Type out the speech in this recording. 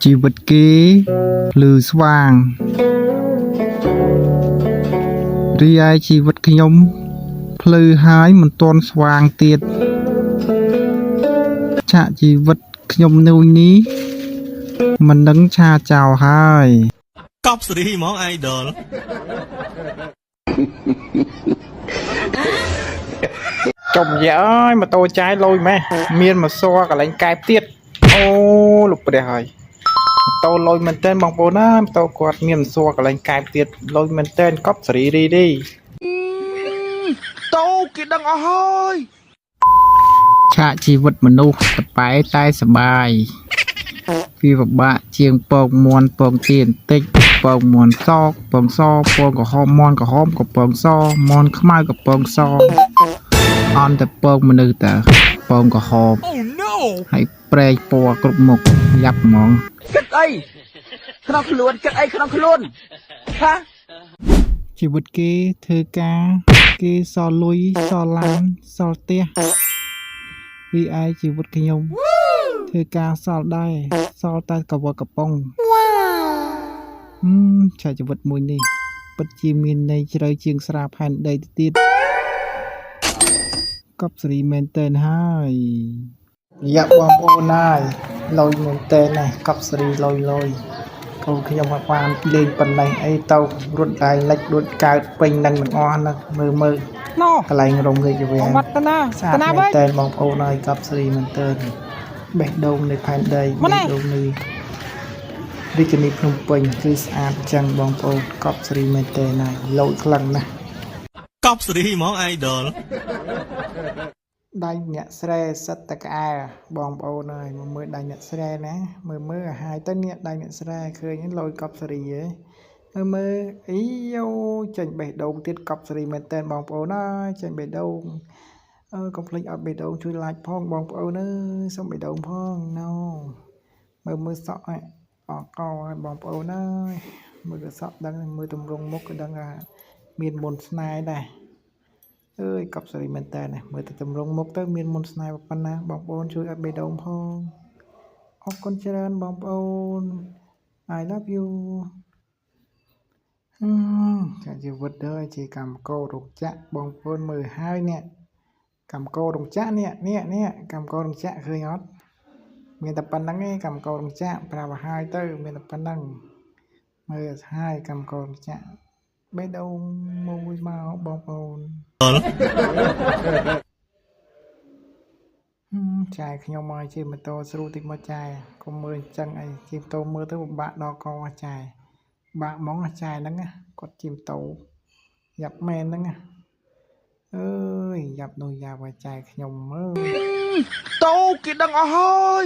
ជីវិតគេភ្លឺស្វាងរីឯជីវិតខ្ញុំភ្លឺហើយមិនទាន់ស្វាងទៀតឆាកជីវិតខ្ញុំនៅនេះមិននឹងឆាចោលហើយកប់សេរីហ្មង idol ចុំយាយអើយម៉ូតូចាយលុយម៉េះមានមកសัวកន្លែងកែបទៀតអូលោកព្រះហើយម៉ូតូលុយមែនតើបងប្អូនណាម៉ូតូគាត់មានមកសัวកន្លែងកែបទៀតលុយមែនតើកប់សេរីរីនេះតោគេដឹងអស់ហើយឆាកជីវិតមនុស្សតប៉ែតែសបាយវាពិបាកជាងពងមន់ពងទៀនតិចពងមន់សពងសពងក្រហមមន់ក្រហមក៏ពងសមន់ខ្មៅក៏ពងសអន់តែពងមនុស្សតើពងក្រហមហើយប្រែកពណ៌គ្រប់មុខយ៉ាប់ហ្មងគិតអីក្នុងខ្លួនគិតអីក្នុងខ្លួនហាជីវិតគេធ្វើការគេសល់លុយសល់ឡានសល់ផ្ទះវាឯជីវិតខ្ញុំធ្វើការសល់ដែរសល់តែកវ៉ាកំប៉ុងឆាកជីវិតមួយនេះពិតជាមានន័យជ្រៅជាងស្រាផែនដីទៅទៀតកប់សេរីមែនតើហើយយ៉ាប់បងប្អូនហើយលុយមែនតើណាកប់សេរីលុយកូនខ្ញុំមកបានលេងប៉ុណ្ណេះអីទៅរត់ឯងលិចរត់កើតពេញនឹងទាំងអស់ហ្នឹងមើលកន្លែងរងរាជវាំងបាត់តាណាមែនតើបងប្អូនហើយកប់សេរីមែនតើបេះដូងនៃផែនដីបេះដូងនៃរាជធានីភ្នំពេញគឺស្អាតចឹងបងប្អូនកប់សេរីមែនតើណាលូតខ្លាំងណាស់កប់សេរីហ្មង idol ដៃអ្នកស្រែសិតតក្អែបងប្អូនហើយមើលដៃអ្នកស្រែណាមើលឲ្យទៅនេះដៃអ្នកស្រែឃើញលុយកប់សេរីហ៎មើលអីយោចេញបេះដូងទៀតកប់សេរីមែនតើបងប្អូនហើយចេញបេះដូងកុំភ្លេចអត់បេះដូងជួយឡាយផងបងប្អូនអើយសុំបេះដូងផងណូមើលសក់ឲ្យអកឲ្យបងប្អូនអើយមើលសក់ដឹងមើលទម្រង់មុខក៏ដឹងថាមានមុនស្នេហ៍ដែរអើយកប់សេរីមែនតើណាមើលទៅទម្រង់មុខទៅមានមុនស្នេហ៍ប៉ុណ្ណាបងប្អូនជួយឲ្យបេះដូងផងអរគុណច្រើនបងប្អូន I love you ចាជីវិតដែរជាកម្មកោរោងចក្របងប្អូនមើលហើយនេះកម្មកោរោងចក្រនេះកម្មកោរោងចក្រឃើញអត់មានតែប៉ុណ្្នឹងឯងកម្មកោរោងចក្រប្រាប់ឲ្យហើយទៅមានតែប៉ុណ្្នឹងមើលហើយកម្មកោរោងចក្របេះដូងមួយមកបងប្អូនចាយខ្ញុំមកជិះម៉ូតូស្រួលតិចមកចាយកុំមើលអញ្ចឹងអីជិះម៉ូតូមើលទៅពិបាកដល់កចាយបាក់ហ្មងចាយហ្នឹងគាត់ជិះម៉ូតូយ៉ាប់មែនហ្នឹងអើយយ៉ាប់នោះយ៉ាប់ឲ្យចាយខ្ញុំមើលតោគេដឹងអស់ហើយ